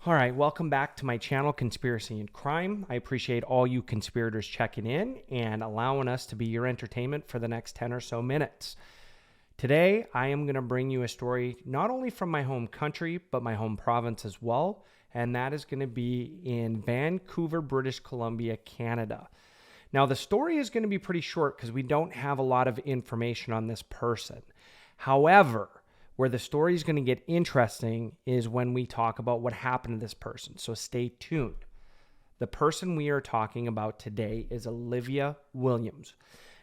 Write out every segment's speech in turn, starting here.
All right, welcome back to my channel, Conspiracy and Crime. I appreciate all you conspirators checking in and allowing us to be your entertainment for the next 10 or so minutes. Today, I am going to bring you a story not only from my home country, but my home province as well, and that is going to be in Vancouver, British Columbia, Canada. Now, the story is going to be pretty short because we don't have a lot of information on this person. However, where the story is going to get interesting is when we talk about what happened to this person. So stay tuned. The person we are talking about today is Olivia Williams.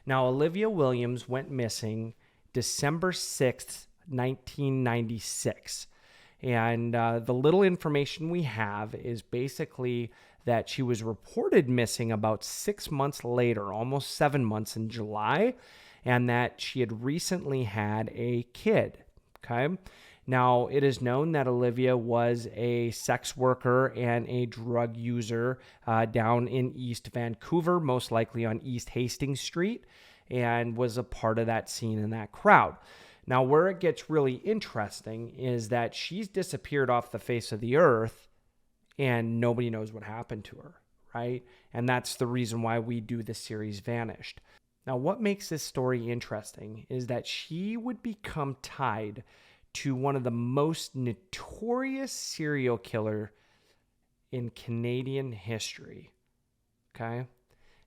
Now, Olivia Williams went missing December 6th, 1996. And the little information we have is basically that she was reported missing about 6 months later, almost 7 months in July, and that she had recently had a kid. Okay. Now, it is known that Olivia was a sex worker and a drug user down in East Vancouver, most likely on East Hastings Street, and was a part of that scene and that crowd. Now, where it gets really interesting is that she's disappeared off the face of the earth and nobody knows what happened to her, right? And that's the reason why we do this series Vanished. Now, what makes this story interesting is that she would become tied to one of the most notorious serial killer in Canadian history, okay?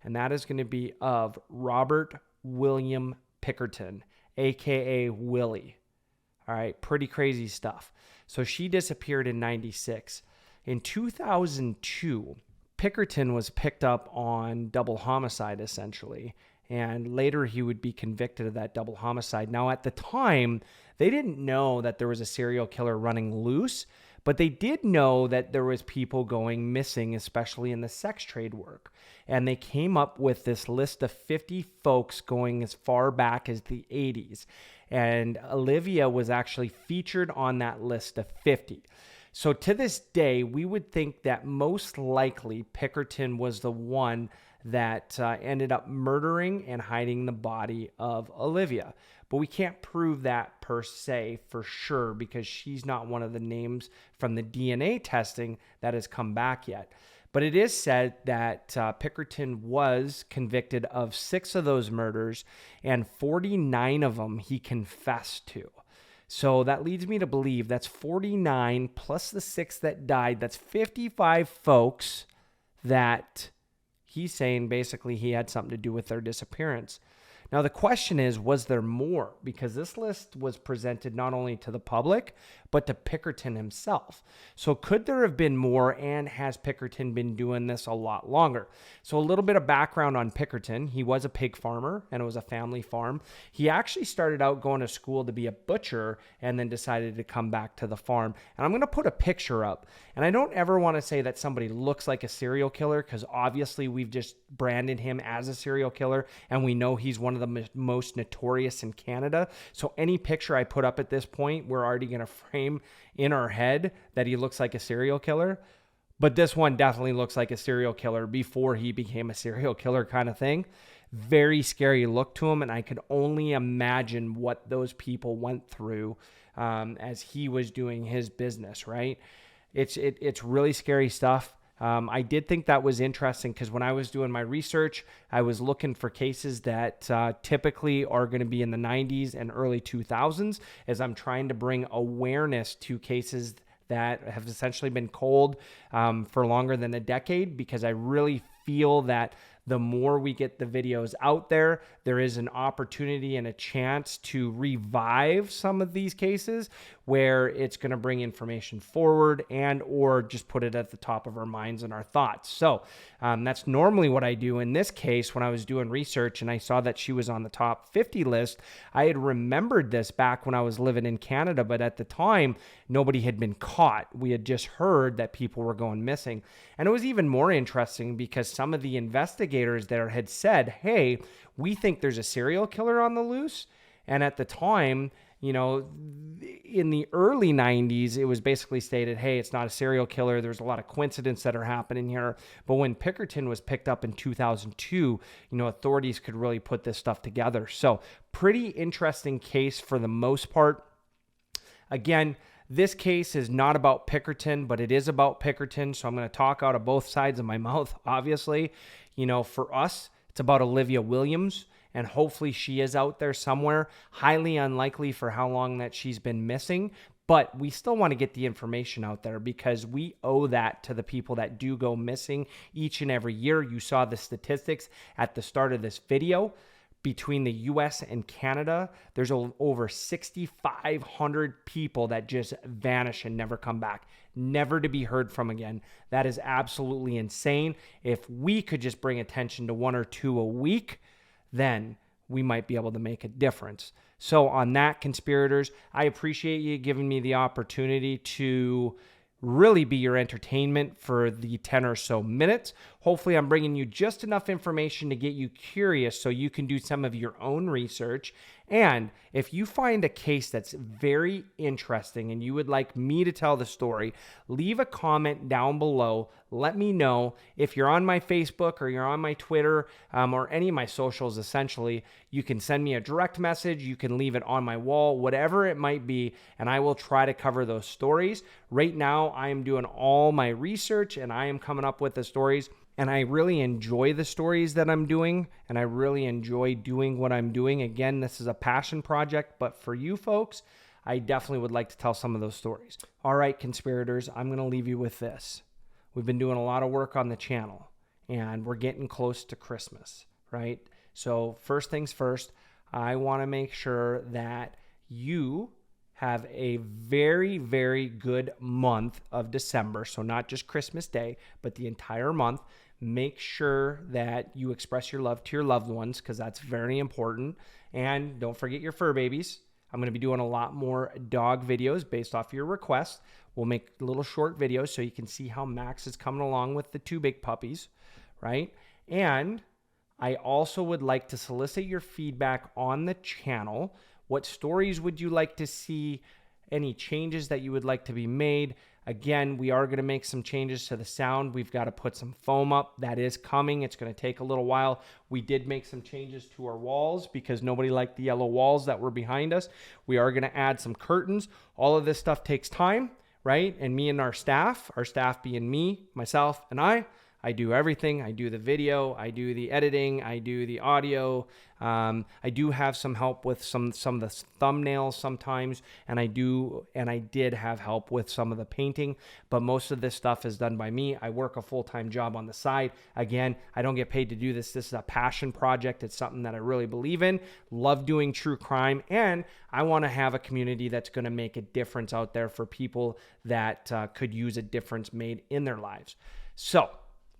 And that is going to be of Robert William Pickerton, a.k.a. Willie. All right, pretty crazy stuff. So she disappeared in 96. In 2002, Pickerton was picked up on double homicide, essentially. And later he would be convicted of that double homicide. Now, at the time, they didn't know that there was a serial killer running loose, but they did know that there was people going missing, especially in the sex trade work. And they came up with this list of 50 folks going as far back as the 80s. And Olivia was actually featured on that list of 50. So to this day, we would think that most likely Pickerton was the one that ended up murdering and hiding the body of Olivia. But we can't prove that per se for sure because she's not one of the names from the DNA testing that has come back yet. But it is said that Pickerton was convicted of 6 of those murders and 49 of them he confessed to. So that leads me to believe that's 49 plus the 6 that died. That's 55 folks that he's saying basically he had something to do with their disappearance. Now, the question is, was there more? Because this list was presented not only to the public, but to Pickerton himself. So could there have been more, and has Pickerton been doing this a lot longer? So a little bit of background on Pickerton. He was a pig farmer, and it was a family farm. He actually started out going to school to be a butcher and then decided to come back to the farm. And I'm going to put a picture up. And I don't ever want to say that somebody looks like a serial killer because obviously we've just branded him as a serial killer, and we know he's one of the most notorious in Canada. So any picture I put up at this point, we're already going to frame in our head that he looks like a serial killer. But this one definitely looks like a serial killer before he became a serial killer kind of thing. Very scary look to him. And I could only imagine what those people went through as he was doing his business, right? It's really scary stuff. I did think that was interesting because when I was doing my research, I was looking for cases that typically are going to be in the 90s and early 2000s as I'm trying to bring awareness to cases that have essentially been cold for longer than a decade, because I really feel that the more we get the videos out there, there is an opportunity and a chance to revive some of these cases where it's going to bring information forward and or just put it at the top of our minds and our thoughts. So that's normally what I do. In this case, when I was doing research and I saw that she was on the top 50 list, I had remembered this back when I was living in Canada, but at the time, nobody had been caught. We had just heard that people were going missing. And it was even more interesting because some of the investigators there had said, hey, we think there's a serial killer on the loose. And at the time, you know, in the early 90s, it was basically stated, hey, it's not a serial killer. There's a lot of coincidences that are happening here. But when Pickerton was picked up in 2002, you know, authorities could really put this stuff together. So pretty interesting case for the most part. Again, This case is not about Pickerton, but it is about Pickerton. So I'm going to talk out of both sides of my mouth, obviously. You know, for us, it's about Olivia Williams, and hopefully she is out there somewhere. Highly unlikely for how long that she's been missing, but we still want to get the information out there because we owe that to the people that do go missing each and every year. You saw the statistics at the start of this video. Between the US and Canada, there's over 6,500 people that just vanish and never come back, never to be heard from again. That is absolutely insane. If we could just bring attention to 1 or 2 a week, then we might be able to make a difference. So on that, conspirators, I appreciate you giving me the opportunity to really be your entertainment for the 10 or so minutes. Hopefully I'm bringing you just enough information to get you curious so you can do some of your own research. And if you find a case that's very interesting and you would like me to tell the story, leave a comment down below. Let me know. If you're on my Facebook or you're on my Twitter or any of my socials, essentially, you can send me a direct message. You can leave it on my wall, whatever it might be, and I will try to cover those stories. Right now, I am doing all my research and I am coming up with the stories. And I really enjoy the stories that I'm doing, and I really enjoy doing what I'm doing. Again, this is a passion project, but for you folks, I definitely would like to tell some of those stories. All right, conspirators, I'm going to leave you with this. We've been doing a lot of work on the channel, and we're getting close to Christmas, right? So first things first, I want to make sure that you have a very, very good month of December. So not just Christmas Day, but the entire month. Make sure that you express your love to your loved ones because that's very important. And don't forget your fur babies. I'm going to be doing a lot more dog videos based off your requests. We'll make little short videos so you can see how Max is coming along with the 2 big puppies, right? And I also would like to solicit your feedback on the channel. What stories would you like to see? Any changes that you would like to be made? Again, we are going to make some changes to the sound. We've got to put some foam up. That is coming. It's going to take a little while. We did make some changes to our walls because nobody liked the yellow walls that were behind us. We are going to add some curtains. All of this stuff takes time, right? And me and our staff being me, myself, and I do everything. I do the video, I do the editing, I do the audio. I do have some help with some of the thumbnails sometimes, and I did have help with some of the painting, but most of this stuff is done by me. I work a full-time job on the side. Again, I don't get paid to do this. This is a passion project. It's something that I really believe in. Love doing true crime, and I want to have a community that's going to make a difference out there for people that could use a difference made in their lives. So,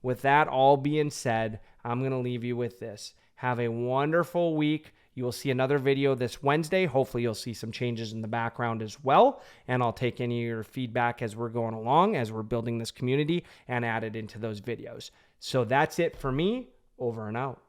with that all being said, I'm going to leave you with this. Have a wonderful week. You will see another video this Wednesday. Hopefully you'll see some changes in the background as well. And I'll take any of your feedback as we're going along, as we're building this community, and add it into those videos. So that's it for me. Over and out.